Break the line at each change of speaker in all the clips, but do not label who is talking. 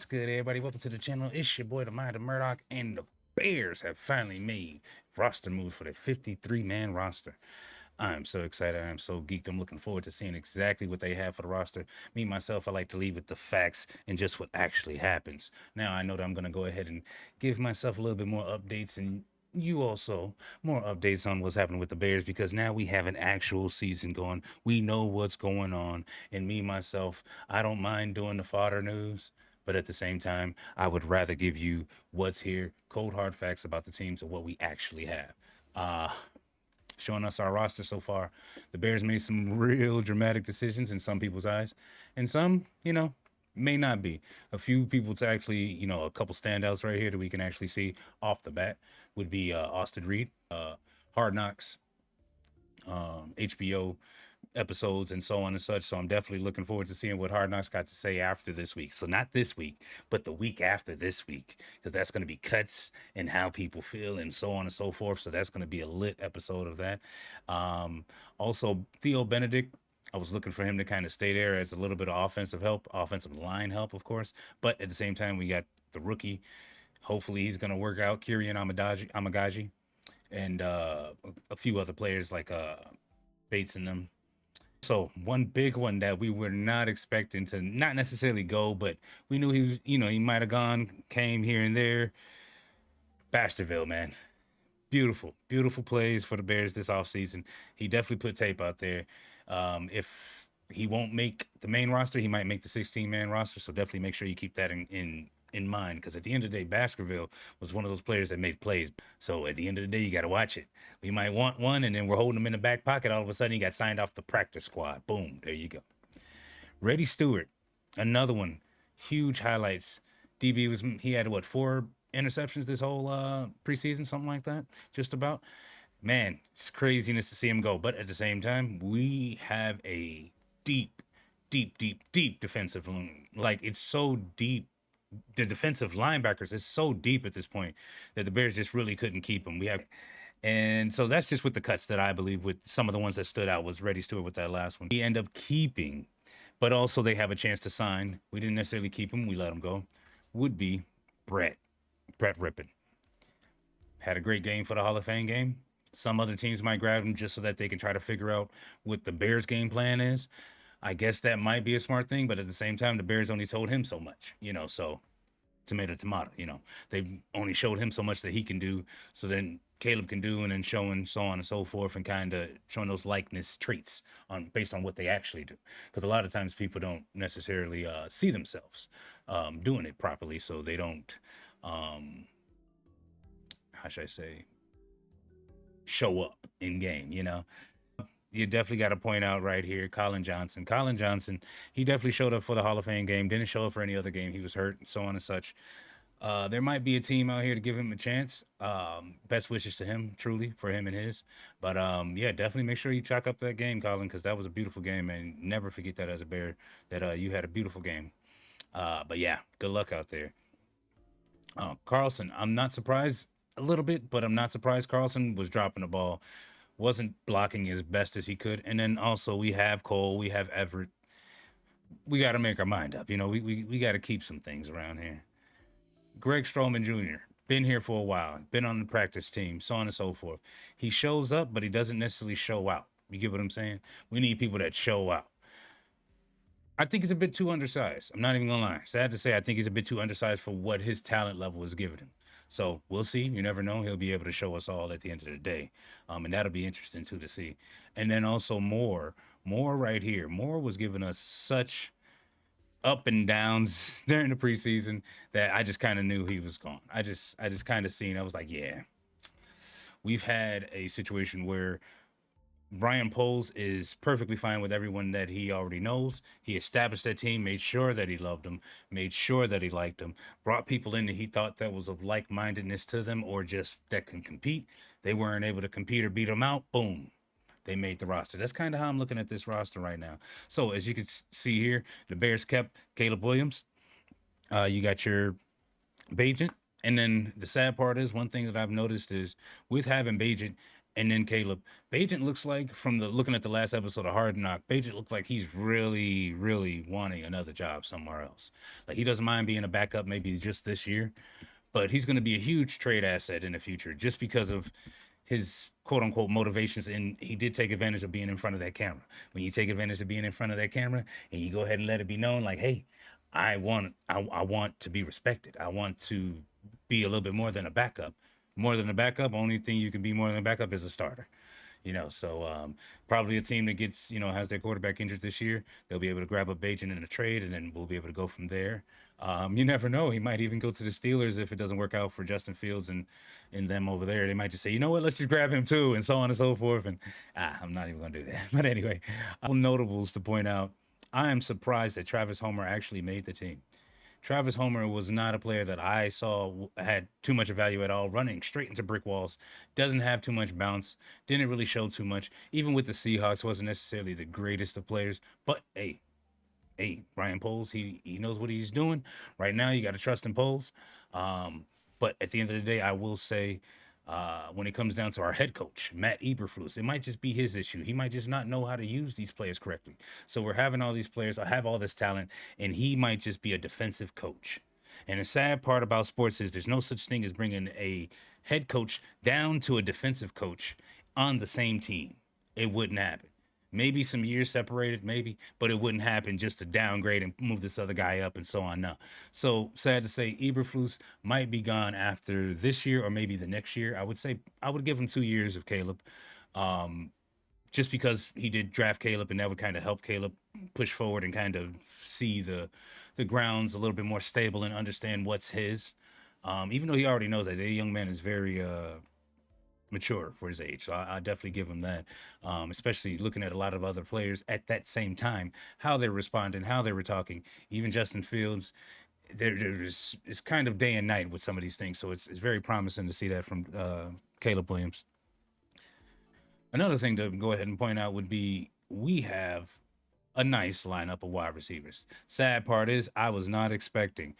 What's good, everybody? Welcome to the channel. It's your boy, the Mind of Murdoch, and the Bears have finally made roster moves for the 53-man roster. I'm so excited. I'm so geeked. I'm looking forward to seeing exactly what they have for the roster. Me, myself, I like to leave with the facts and just what actually happens. Now, I know that I'm going to go ahead and give myself a little bit more updates and you also more updates on what's happening with the Bears because now we have an actual season going. We know what's going on. And me, myself, I don't mind doing the fodder news. But at the same time, I would rather give you what's here, cold hard facts about the teams and what we actually have. Showing us our roster so far, the Bears made some real dramatic decisions in some people's eyes, and some, may not be. A few people to actually, a couple standouts right here that we can actually see off the bat would be Austin Reed, Hard Knocks, HBO episodes and so on and such. So I'm definitely looking forward to seeing what Hard Knocks got to say after this week. So not this week, but the week after this week, because that's going to be cuts and how people feel and so on and so forth. So that's going to be a lit episode of that. Also, Theo Benedict. I was looking for him to kind of stay there as a little bit of offensive help, offensive line help, of course. But at the same time, we got the rookie. Hopefully, he's going to work out. Kirian Amagaji and a few other players like Bates and them. So one big one that we were not expecting to not necessarily go, but we knew he was, he might have gone, came here and there. Baskerville, man. Beautiful, beautiful plays for the Bears this offseason. He definitely put tape out there. If he won't make the main roster, he might make the 16-man roster. So definitely make sure you keep that in mind because at the end of the day, Baskerville was one of those players that made plays. So at the end of the day, you got to watch it. We might want one, and then we're holding him in the back pocket. All of a sudden, he got signed off the practice squad. Boom, there you go. Reddy Stewart, another one. Huge highlights. DB he had what, 4 interceptions this whole preseason, something like that, just about. Man, it's craziness to see him go. But at the same time, we have a deep, deep, deep, deep defensive loom. Like it's so deep. The defensive linebackers is so deep at this point that the Bears just really couldn't keep him. And so that's just with the cuts that I believe with some of the ones that stood out was Reddy Stewart with that last one. We end up keeping, but also they have a chance to sign. We didn't necessarily keep him. We let him go. Would be Brett Rippon. Had a great game for the Hall of Fame game. Some other teams might grab him just so that they can try to figure out what the Bears' game plan is. I guess that might be a smart thing, but at the same time, the Bears only told him so much, so tomato, tomato, They've only showed him so much that he can do, so then Caleb can do, and then showing so on and so forth, and kind of showing those likeness traits based on what they actually do. Because a lot of times people don't necessarily see themselves doing it properly, so they don't, how should I say, show up in game, You definitely got to point out right here, Colin Johnson. Colin Johnson, he definitely showed up for the Hall of Fame game. Didn't show up for any other game. He was hurt, and so on and such. There might be a team out here to give him a chance. Best wishes to him, truly, for him and his. But yeah, definitely make sure you chalk up that game, Colin, because that was a beautiful game, and never forget that as a Bear that you had a beautiful game. But yeah, good luck out there. Carlson, I'm not surprised a little bit, but I'm not surprised Carlson was dropping the ball, wasn't blocking as best as he could. And then also we have Cole, we have Everett. We got to make our mind up. We got to keep some things around here. Greg Stroman Jr., been here for a while, been on the practice team, so on and so forth. He shows up, but he doesn't necessarily show out. You get what I'm saying? We need people that show out. I think he's a bit too undersized. I'm not even gonna lie. Sad to say, I think he's a bit too undersized for what his talent level is giving him. So we'll see. You never know. He'll be able to show us all at the end of the day, and that'll be interesting too to see. And then also Moore right here. Moore was giving us such up and downs during the preseason that I just kind of knew he was gone. I just kind of seen. I was like, yeah. We've had a situation where Brian Poles is perfectly fine with everyone that he already knows. He established that team, made sure that he loved them, made sure that he liked them, brought people in that he thought that was of like-mindedness to them or just that can compete. They weren't able to compete or beat them out. Boom. They made the roster. That's kind of how I'm looking at this roster right now. So as you can see here, the Bears kept Caleb Williams. You got your Bajent. And then the sad part is one thing that I've noticed is with having Bajent And then Caleb Bajent looks like, from the looking at the last episode of Hard Knock, Bajent looked like he's really, really wanting another job somewhere else. Like he doesn't mind being a backup, maybe just this year, but he's going to be a huge trade asset in the future just because of his quote unquote motivations. And he did take advantage of being in front of that camera. When you take advantage of being in front of that camera and you go ahead and let it be known, like, hey, I want to be respected. I want to be a little bit more than a backup. More than a backup, only thing you can be more than a backup is a starter. So probably a team that gets, has their quarterback injured this year, they'll be able to grab a Bajan in a trade, and then we'll be able to go from there. You never know. He might even go to the Steelers if it doesn't work out for Justin Fields and them over there. They might just say, you know what, let's just grab him too, and so on and so forth. And I'm not even going to do that. But anyway, notables to point out. I am surprised that Travis Homer actually made the team. Travis Homer was not a player that I saw had too much value at all, running straight into brick walls, doesn't have too much bounce, didn't really show too much. Even with the Seahawks, wasn't necessarily the greatest of players. But hey, Ryan Poles, he knows what he's doing. Right now, you got to trust in Poles. But at the end of the day, I will say, when it comes down to our head coach, Matt Eberflus, it might just be his issue. He might just not know how to use these players correctly. So we're having all these players, I have all this talent, and he might just be a defensive coach. And the sad part about sports is there's no such thing as bringing a head coach down to a defensive coach on the same team. It wouldn't happen. Maybe some years separated, maybe, but it wouldn't happen just to downgrade and move this other guy up and so on. No. So sad to say, Eberflus might be gone after this year or maybe the next year. I would say I would give him 2 years of Caleb, just because he did draft Caleb, and that would kind of help Caleb push forward and kind of see the grounds a little bit more stable and understand what's his. Even though he already knows that the young man is very mature for his age. So I definitely give him that, especially looking at a lot of other players at that same time, how they're responding, how they were talking. Even Justin Fields, there's it's kind of day and night with some of these things. So it's very promising to see that from Caleb Williams. Another thing to go ahead and point out would be we have a nice lineup of wide receivers. Sad part is I was not expecting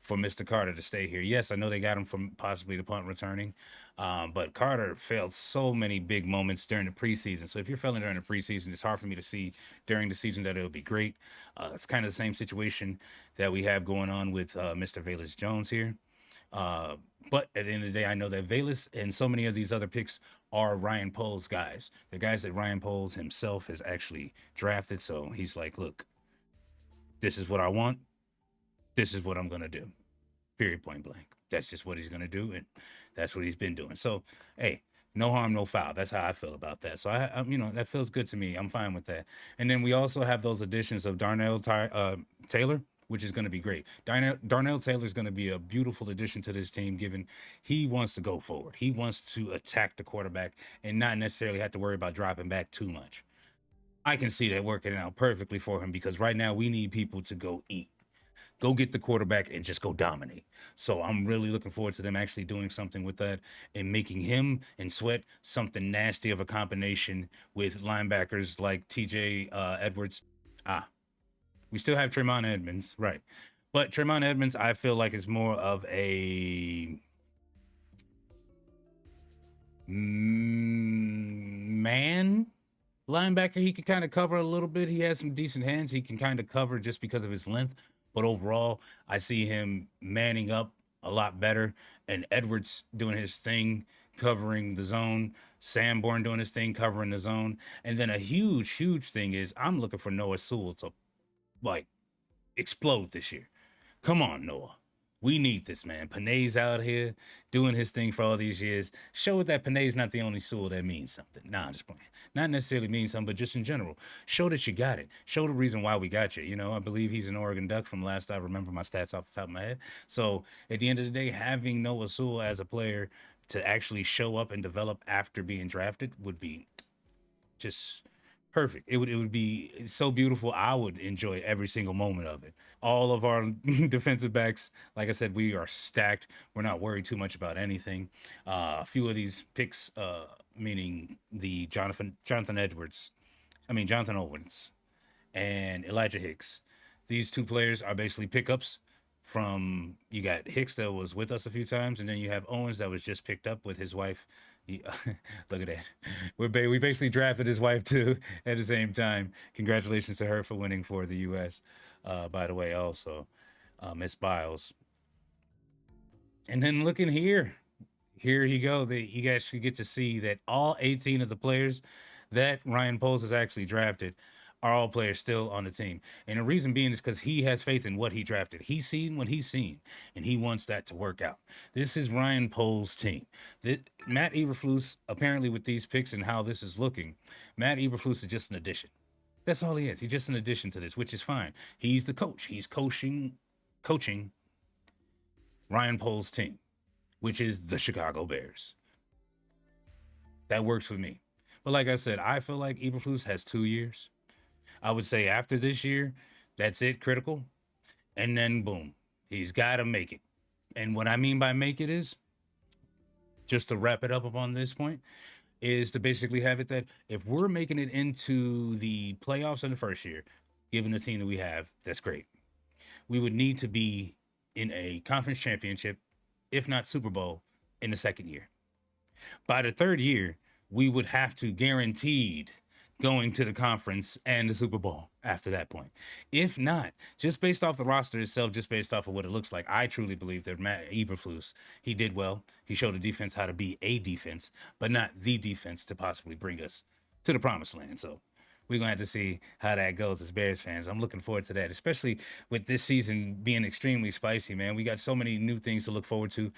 for Mr. Carter to stay here. Yes, I know they got him from possibly the punt returning, but Carter failed so many big moments during the preseason. So if you're failing during the preseason, it's hard for me to see during the season that it'll be great. It's kind of the same situation that we have going on with Mr. Valus Jones here. Uh, but at the end of the day, I know that Valus and so many of these other picks are Ryan Poles guys. The guys that Ryan Poles himself has actually drafted. So he's like, look, this is what I want. This is what I'm going to do. Period, point blank. That's just what he's going to do. And that's what he's been doing. So, hey, no harm, no foul. That's how I feel about that. So, that feels good to me. I'm fine with that. And then we also have those additions of Taylor, which is going to be great. Darnell Taylor is going to be a beautiful addition to this team, given he wants to go forward. He wants to attack the quarterback and not necessarily have to worry about dropping back too much. I can see that working out perfectly for him because right now we need people to go eat, go get the quarterback and just go dominate. So I'm really looking forward to them actually doing something with that and making him and Sweat something nasty of a combination with linebackers like TJ Edwards. Ah, we still have Tremont Edmonds, right? But Tremont Edmonds, I feel like is more of a man linebacker. He can kind of cover a little bit. He has some decent hands. He can kind of cover just because of his length. But overall, I see him manning up a lot better. And Edwards doing his thing, covering the zone. Sanborn doing his thing, covering the zone. And then a huge, huge thing is I'm looking for Noah Sewell to like explode this year. Come on, Noah. We need this, man. Panay's out here doing his thing for all these years. Show that Panay's not the only Sewell that means something. Nah, I'm just playing. Not necessarily means something, but just in general. Show that you got it. Show the reason why we got you. I believe he's an Oregon Duck from last I remember my stats off the top of my head. So at the end of the day, having Noah Sewell as a player to actually show up and develop after being drafted would be just perfect. It would be so beautiful. I would enjoy every single moment of it. All of our defensive backs, like I said, we are stacked. We're not worried too much about anything. A few of these picks, meaning the Jonathan Edwards, I mean Jonathan Owens and Elijah Hicks. These two players are basically pickups from you got Hicks that was with us a few times, and then you have Owens that was just picked up with his wife Yeah, look at that. We basically drafted his wife too at the same time. Congratulations to her for winning for the U.S. By the way, also Miss Biles. And then looking here, here you go. You guys should get to see that all 18 of the players that Ryan Poles has actually drafted are all players still on the team. And the reason being is because he has faith in what he drafted. He's seen what he's seen, and he wants that to work out. This is Ryan Poles' team. Matt Eberflus, apparently with these picks and how this is looking, Matt Eberflus is just an addition. That's all he is. He's just an addition to this, which is fine. He's the coach. He's coaching Ryan Poles' team, which is the Chicago Bears. That works for me. But like I said, I feel like Eberflus has 2 years. I would say after this year, that's it, critical. And then boom, he's got to make it. And what I mean by make it is, just to wrap it up upon this point, is to basically have it that if we're making it into the playoffs in the first year, given the team that we have, that's great. We would need to be in a conference championship, if not Super Bowl, in the second year. By the third year, we would have to guaranteed going to the conference and the Super Bowl after that point. If not, just based off the roster itself, just based off of what it looks like, I truly believe that Matt Eberflus, he did well. He showed the defense how to be a defense, but not the defense to possibly bring us to the promised land. So we're gonna have to see how that goes as Bears fans. I'm looking forward to that, especially with this season being extremely spicy, man. We got so many new things to look forward to.